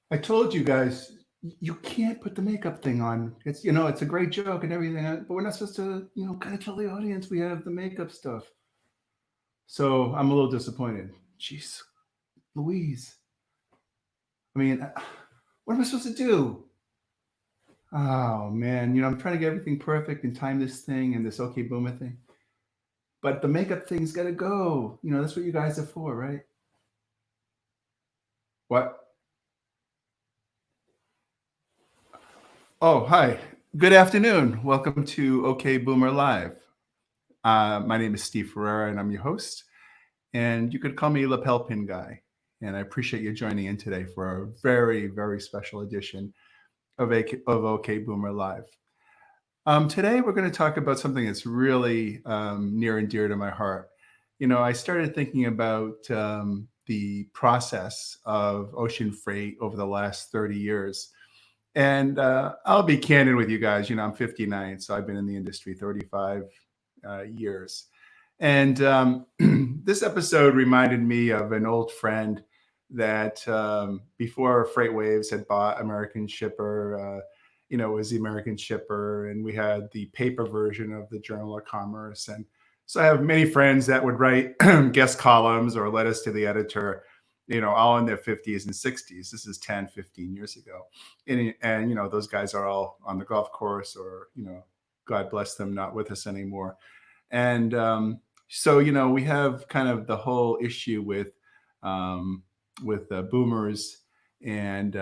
I told you guys you can't put the makeup thing on. It's a great joke and everything, but we're not supposed to, kind of tell the audience we have the makeup stuff. So I'm a little disappointed. Jeez, Louise. I mean, what am I supposed to do? Oh man, I'm trying to get everything perfect and time this thing and this OK Boomer thing. But the makeup thing's got to go. That's what you guys are for, right? What? Oh, hi. Good afternoon. Welcome to OK Boomer Live. My name is Steve Ferreira, and I'm your host. And you could call me Lapel Pin Guy. And I appreciate you joining in today for a very, very special edition of OK Boomer Live. Today, we're going to talk about something that's really near and dear to my heart. I started thinking about the process of ocean freight over the last 30 years. And I'll be candid with you guys. I'm 59, so I've been in the industry 35 years. And this episode reminded me of an old friend that before Freight Waves had bought American Shipper, it was the American Shipper, and we had the paper version of the Journal of Commerce. And so I have many friends that would write guest columns or letters to the editor, all in their 50s and 60s. This is 10, 15 years ago. And those guys are all on the golf course or, God bless them, not with us anymore. And so, we have kind of the whole issue with boomers and,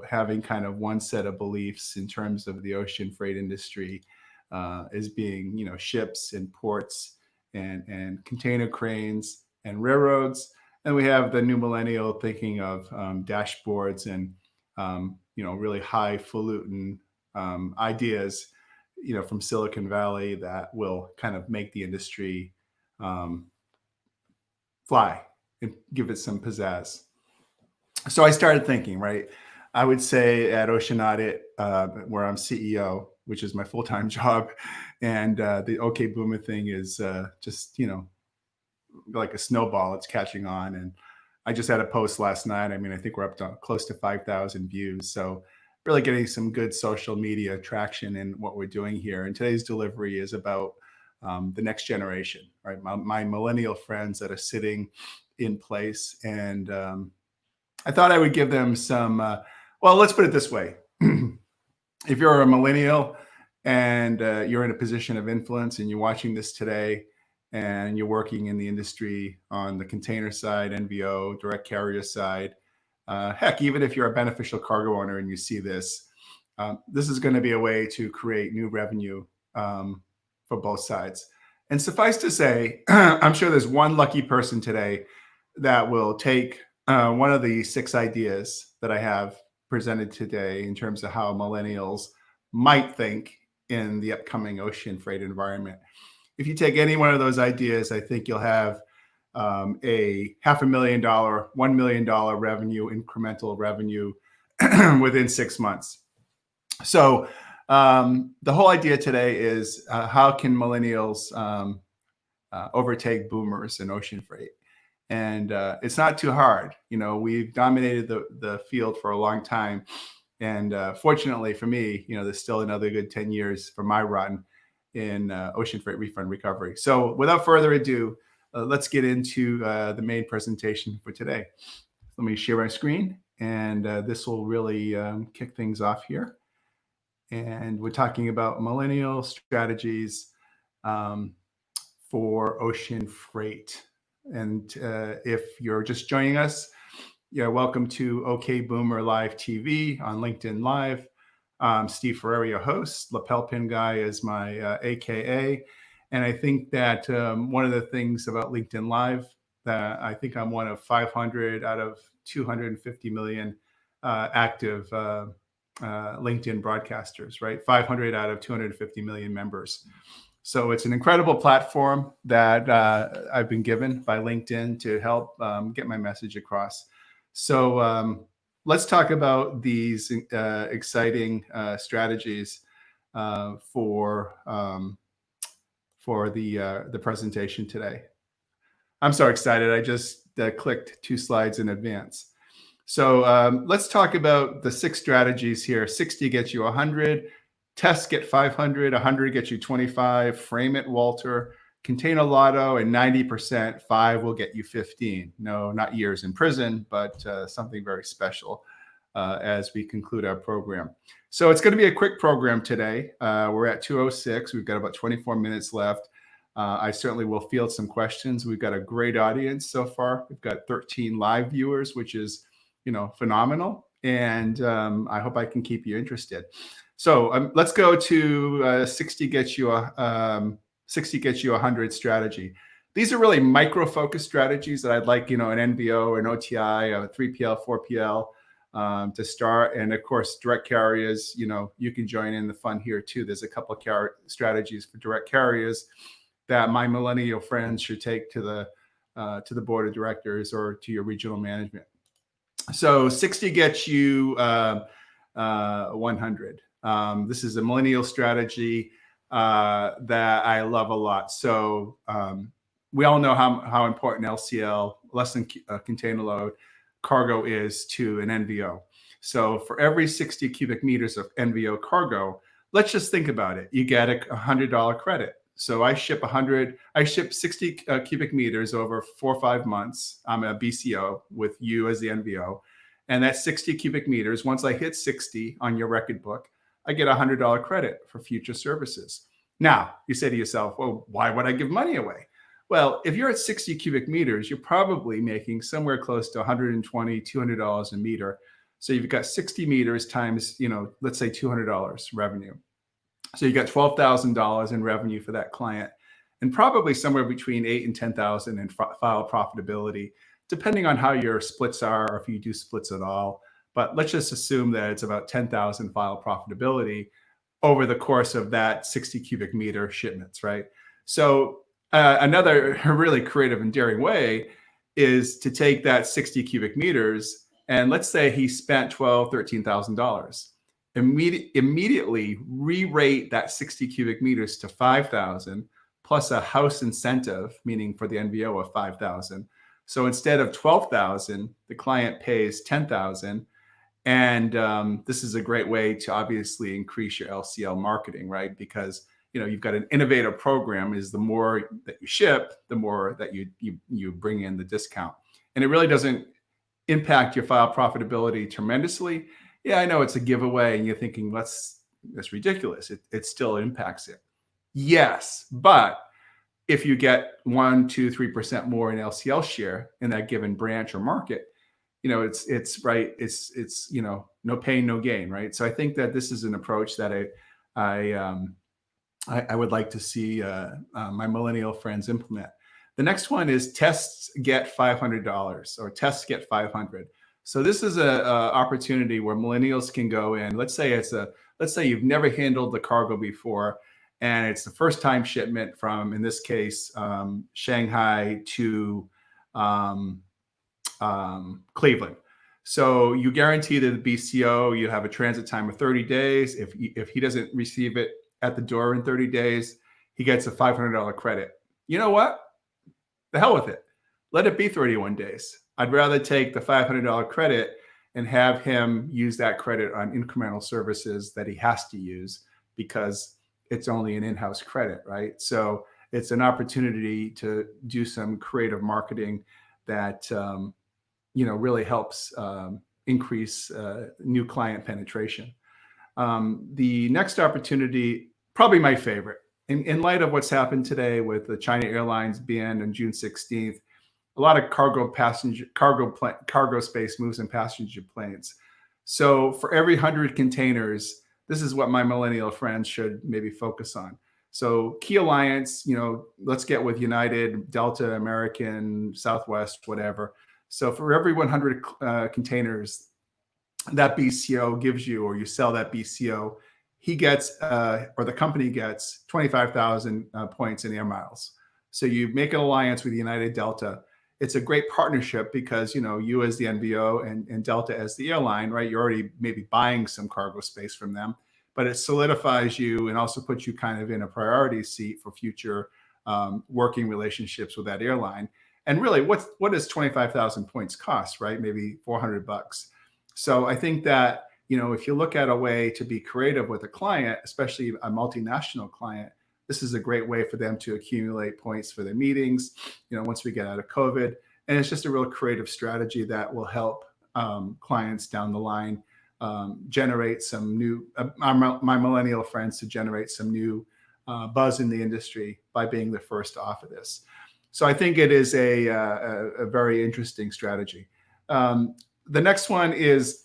having kind of one set of beliefs in terms of the ocean freight industry as being, ships and ports and container cranes and railroads. And we have the new millennial thinking of dashboards and, really highfalutin ideas, from Silicon Valley that will kind of make the industry fly and give it some pizzazz. So I started thinking, right? I would say at Ocean Audit, where I'm CEO, which is my full-time job, and the OK Boomer thing is just, like a snowball. It's catching on. And I just had a post last night. I mean, I think we're up to close to 5,000 views. So really getting some good social media traction in what we're doing here. And today's delivery is about the next generation, right? My millennial friends that are sitting in place. And I thought I would give them some, well, let's put it this way. If you're a millennial and you're in a position of influence and you're watching this today and you're working in the industry on the container side, NVO, direct carrier side, heck, even if you're a beneficial cargo owner and you see this, this is going to be a way to create new revenue for both sides. And suffice to say, I'm sure there's one lucky person today that will take one of the 6 ideas that I have presented today in terms of how millennials might think in the upcoming ocean freight environment. If you take any one of those ideas, I think you'll have a $500,000, $1 million revenue, incremental revenue within 6 months. So the whole idea today is how can millennials overtake boomers in ocean freight? And it's not too hard. We've dominated the field for a long time. And fortunately for me, there's still another good 10 years for my run in ocean freight refund recovery. So without further ado, let's get into the main presentation for today. Let me share my screen, and this will really kick things off here. And we're talking about millennial strategies for ocean freight. And if you're just joining us, welcome to OK Boomer Live TV on LinkedIn Live. Steve Ferreira, your host. Lapel Pin Guy is my AKA. And I think that one of the things about LinkedIn Live, that I think I'm one of 500 out of 250 million active LinkedIn broadcasters, right? 500 out of 250 million members. So it's an incredible platform that I've been given by LinkedIn to help get my message across. So let's talk about these exciting strategies for the presentation today. I'm so excited. I just clicked 2 slides in advance. So let's talk about the 6 strategies here. 60 gets you 100, test get 500, 100 gets you 25, frame it, Walter, contain a Lotto, and 90%, 5 will get you 15. No, not years in prison, but something very special as we conclude our program. So it's going to be a quick program today. We're at 2:06. We've got about 24 minutes left. I certainly will field some questions. We've got a great audience so far. We've got 13 live viewers, which is phenomenal. And I hope I can keep you interested. So let's go to 60 gets you 100 strategy. These are really micro focused strategies that I'd like, an NVO, an OTI, a 3PL, 4PL to start. And of course, direct carriers, you can join in the fun here too. There's a couple of strategies for direct carriers that my millennial friends should take to the board of directors or to your regional management. So 60 gets you 100. This is a millennial strategy that I love a lot. So we all know how important LCL, less than container load, cargo is to an NVO. So for every 60 cubic meters of NVO cargo, let's just think about it. You get a $100 credit. So I ship 60 cubic meters over 4 or 5 months. I'm a BCO with you as the NVO. And that's 60 cubic meters. Once I hit 60 on your record book, I get a $100 credit for future services. Now, you say to yourself, well, why would I give money away? Well, if you're at 60 cubic meters, you're probably making somewhere close to $120, $200 a meter. So you've got 60 meters times, let's say $200 revenue. So you got $12,000 in revenue for that client, and probably somewhere between $8,000 and $10,000 in file profitability, depending on how your splits are, or if you do splits at all. But let's just assume that it's about 10,000 file profitability over the course of that 60 cubic meter shipments, right? So another really creative and daring way is to take that 60 cubic meters, and let's say he spent $12,000, $13,000. Immediately re-rate that 60 cubic meters to 5,000 plus a house incentive, meaning for the NVO of 5,000. So instead of 12,000, the client pays 10,000. And this is a great way to obviously increase your LCL marketing, right? Because you've got an innovative program. Is the more that you ship, the more that you bring in the discount, and it really doesn't impact your file profitability tremendously. Yeah, I know it's a giveaway, and you're thinking that's ridiculous. It still impacts it. Yes, but if you get 1%, 2%, 3% more in LCL share in that given branch or market, it's right. It's no pain, no gain, right? So I think that this is an approach that I would like to see my millennial friends implement. The next one is tests get $500 or tests get 500. So this is a opportunity where millennials can go in. Let's say you've never handled the cargo before, and it's the first time shipment from, in this case, Shanghai to Cleveland. So you guarantee that the BCO, you have a transit time of 30 days. If he doesn't receive it at the door in 30 days, he gets a $500 credit. You know what? The hell with it. Let it be 31 days. I'd rather take the $500 credit and have him use that credit on incremental services that he has to use because it's only an in-house credit, right? So it's an opportunity to do some creative marketing that really helps increase new client penetration. The next opportunity, probably my favorite, in light of what's happened today with the China Airlines ban on June 16th, a lot of cargo space moves in passenger planes. So for every 100 containers, this is what my millennial friends should maybe focus on. So key alliance, let's get with United, Delta, American, Southwest, whatever. So for every 100 containers that BCO gives you, or you sell that BCO, he gets, or the company gets 25,000 points in air miles. So you make an alliance with United, Delta. It's a great partnership because, you as the NVO and Delta as the airline, right? You're already maybe buying some cargo space from them, but it solidifies you and also puts you kind of in a priority seat for future working relationships with that airline. And really, what does 25,000 points cost, right? Maybe $400. So I think that, if you look at a way to be creative with a client, especially a multinational client, this is a great way for them to accumulate points for their meetings, once we get out of COVID. And it's just a real creative strategy that will help clients down the line generate some new, my millennial friends to generate some new buzz in the industry by being the first to offer this. So I think it is a very interesting strategy. The next one is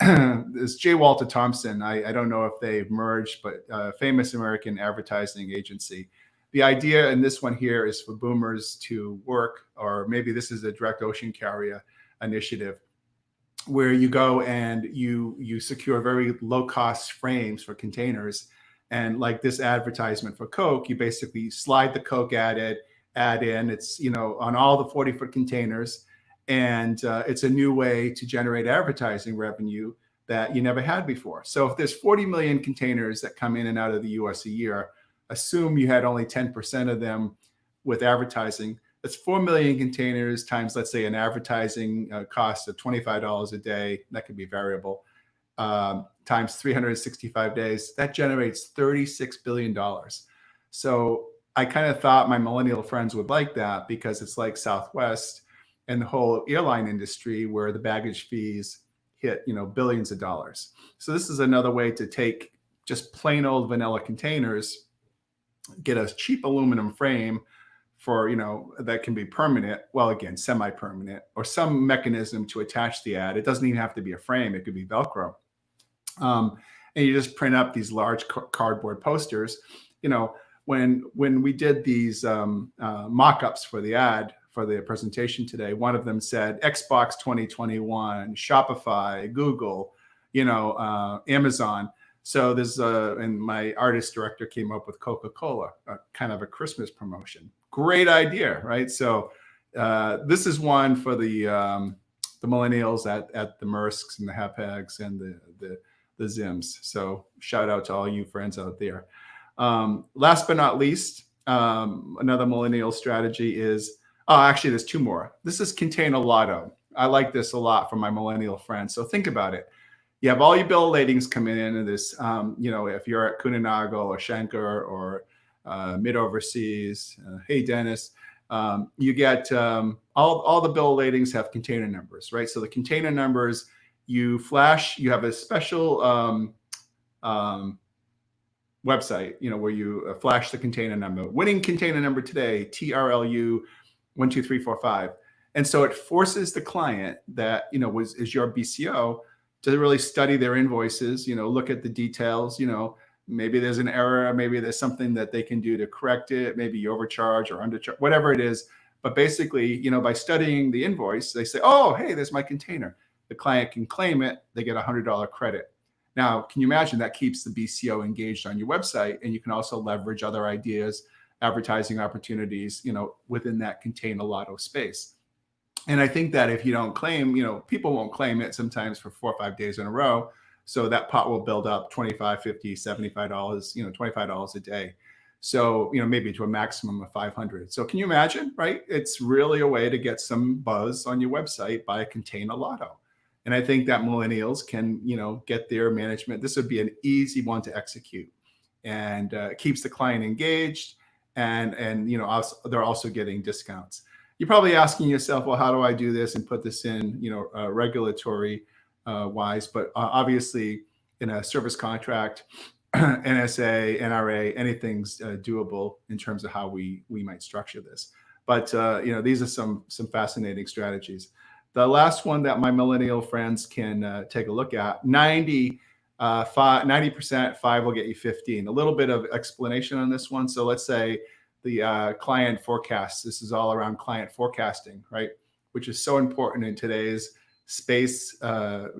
J. Walter Thompson. I don't know if they've merged, but famous American advertising agency. The idea in this one here is for boomers to work, or maybe this is a direct ocean carrier initiative, where you go and you secure very low cost frames for containers. And like this advertisement for Coke, you basically slide the Coke ad in. It's on all the 40-foot containers, and it's a new way to generate advertising revenue that you never had before. So if there's 40 million containers that come in and out of the US a year, assume you had only 10% of them with advertising. That's 4 million containers times, let's say, an advertising cost of $25 a day. That could be variable, times 365 days. That generates $36 billion. So I kind of thought my millennial friends would like that, because it's like Southwest and the whole airline industry, where the baggage fees hit, billions of dollars. So this is another way to take just plain old vanilla containers, get a cheap aluminum frame for, that can be permanent. Well, again, semi-permanent, or some mechanism to attach the ad. It doesn't even have to be a frame. It could be Velcro. And you just print up these large cardboard posters. When we did these mock-ups for the ad, for the presentation today, one of them said Xbox 2021, Shopify, Google, Amazon. So there's and my artist director came up with Coca-Cola, kind of a Christmas promotion. Great idea, right? So this is one for the millennials at the Mersks and the Hapags and the Zims. So shout out to all you friends out there. Last but not least, another millennial strategy is, actually there's two more. This is contain a Lotto. I like this a lot from my millennial friends. So think about it. You have all your bill ladings coming in, and this, if you're at Kuninaga or Schenker or Mid Overseas, hey Dennis, you get all the bill ladings have container numbers, right? So the container numbers you flash, you have a special website, where you flash the container number. Winning container number today, TRLU 12345. And so it forces the client that is your BCO to really study their invoices, look at the details, maybe there's an error, maybe there's something that they can do to correct it, maybe you overcharge or undercharge, whatever it is. But basically, by studying the invoice, they say, oh, hey, there's my container. The client can claim it, they get a $100 credit. Now, can you imagine that keeps the BCO engaged on your website? And you can also leverage other ideas, advertising opportunities, within that contain a Lotto space. And I think that if you don't claim, people won't claim it sometimes for 4 or 5 days in a row. So that pot will build up $25, $50, $75, $25 a day. So, maybe to a maximum of 500. So can you imagine, right? It's really a way to get some buzz on your website by contain a Lotto. And I think that millennials can, get their management. This would be an easy one to execute, and keeps the client engaged. And they're also getting discounts. You're probably asking yourself, well, how do I do this and put this in, regulatory wise? But obviously, in a service contract, NSA, NRA, anything's doable in terms of how we might structure this. But these are some fascinating strategies. The last one that my millennial friends can take a look at: 90%, 5 will get you 15. A little bit of explanation on this one. So let's say the client forecasts. This is all around client forecasting, right? Which is so important in today's space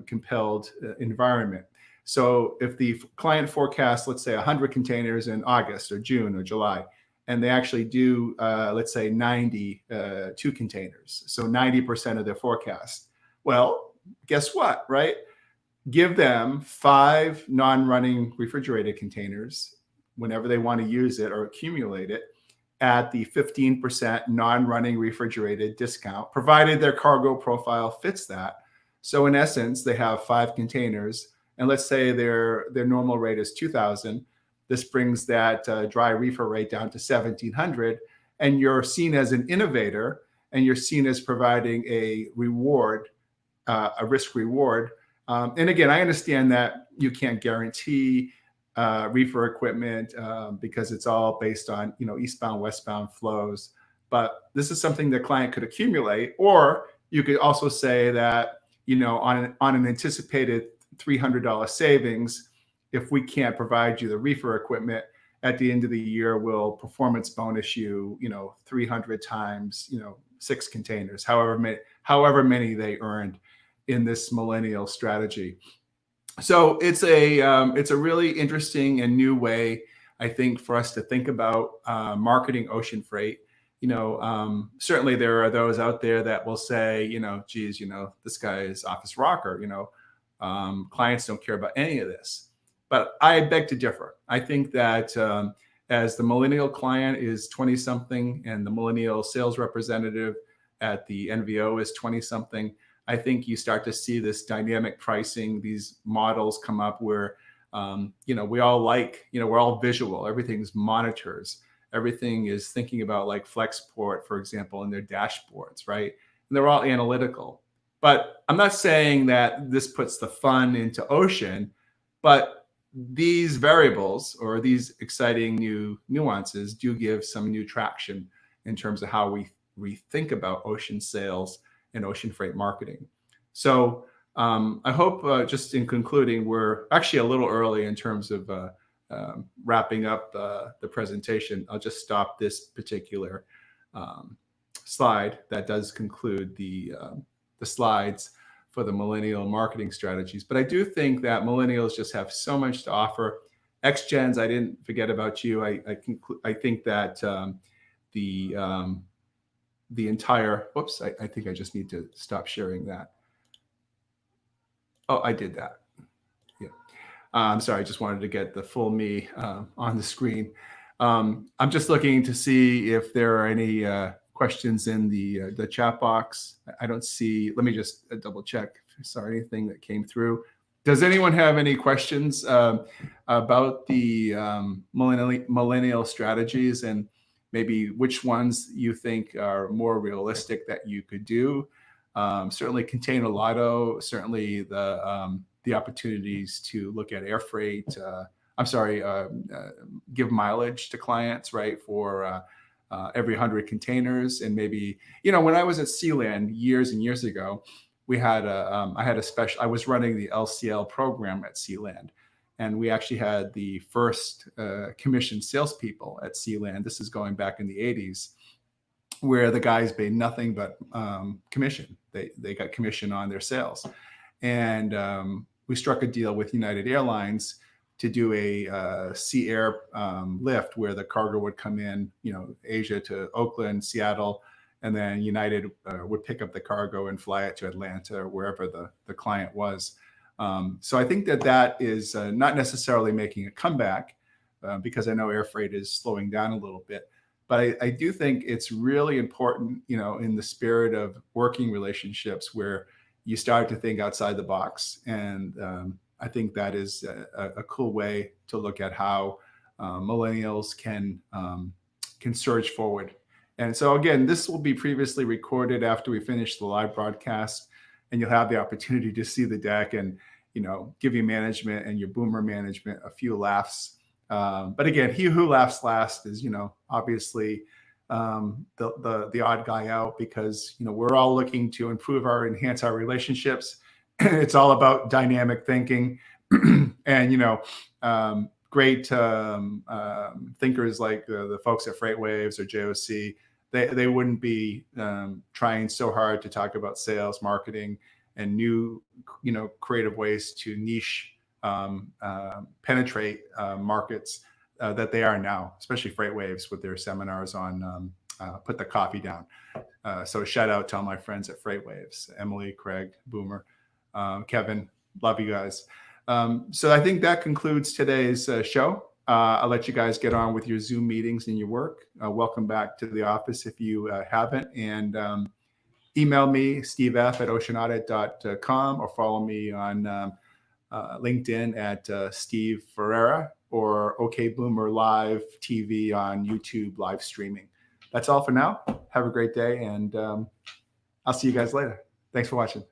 compelled environment. So if the client forecasts, let's say 100 containers in August or June or July, and they actually do, let's say 92 containers, so 90% of their forecast. Well, guess what, right? Give them 5 non-running refrigerated containers whenever they want to use it or accumulate it. at the 15% non-running refrigerated discount, provided their cargo profile fits that. So in essence, they have 5 containers, and let's say their normal rate is 2,000. This brings that dry reefer rate down to 1,700, and you're seen as an innovator, and you're seen as providing a reward, a risk reward. And again, I understand that you can't guarantee reefer equipment because it's all based on eastbound, westbound flows. But this is something the client could accumulate, or you could also say that on an anticipated $300 savings, if we can't provide you the reefer equipment at the end of the year, we'll performance bonus you 300 times 6 containers, however many they earned in this millennial strategy. So it's a really interesting and new way, I think, for us to think about marketing ocean freight. Certainly there are those out there that will say, geez, this guy is office rocker. Clients don't care about any of this. But I beg to differ. I think that as the millennial client is 20 something and the millennial sales representative at the NVO is 20 something, I think you start to see this dynamic pricing, these models come up where, we all we're all visual. Everything's monitors. Everything is thinking about like Flexport, for example, in their dashboards, right? And they're all analytical. But I'm not saying that this puts the fun into ocean, but these variables or these exciting new nuances do give some new traction in terms of how we think about ocean sales and ocean freight marketing. So I hope just in concluding, we're actually a little early in terms of wrapping up the presentation. I'll just stop this particular slide. That does conclude the slides for the millennial marketing strategies. But I do think that millennials just have so much to offer. X-Gens, I didn't forget about you. I think that the entire, whoops, I think I just need to stop sharing that. Oh, I did that. Yeah. I'm sorry, I just wanted to get the full me on the screen. I'm just looking to see if there are any questions in the chat box. I don't see, let me just double check. Sorry, anything that came through. Does anyone have any questions about the millennial strategies and maybe which ones you think are more realistic that you could do? Certainly contain a Lotto, certainly the opportunities to look at air freight, give mileage to clients, right, for every 100 containers. And maybe, when I was at Sealand years and years ago, we had I was running the LCL program at Sealand. And we actually had the first commissioned salespeople at Sealand. This is going back in the 80s, where the guys paid nothing but commission. They got commission on their sales. And we struck a deal with United Airlines to do a sea air lift where the cargo would come in, Asia to Oakland, Seattle, and then United would pick up the cargo and fly it to Atlanta or wherever the client was. So I think that is not necessarily making a comeback because I know air freight is slowing down a little bit. But I do think it's really important, in the spirit of working relationships where you start to think outside the box. And I think that is a cool way to look at how millennials can surge forward. And so again, this will be previously recorded after we finish the live broadcast, and you'll have the opportunity to see the deck and give your management and your boomer management a few laughs. But again, he who laughs last is obviously the odd guy out, because we're all looking to improve enhance our relationships. It's all about dynamic thinking, and great thinkers like the folks at FreightWaves or JOC. They wouldn't be trying so hard to talk about sales, marketing, and new creative ways to niche penetrate markets that they are now, especially FreightWaves with their seminars on put the coffee down. So shout out to all my friends at FreightWaves, Emily, Craig, Boomer, Kevin, love you guys. So I think that concludes today's show. I'll let you guys get on with your Zoom meetings and your work. Welcome back to the office if you haven't. And email me, stevef@oceanaudit.com, or follow me on LinkedIn at Steve Ferreira, or OK Boomer Live TV on YouTube live streaming. That's all for now. Have a great day, and I'll see you guys later. Thanks for watching.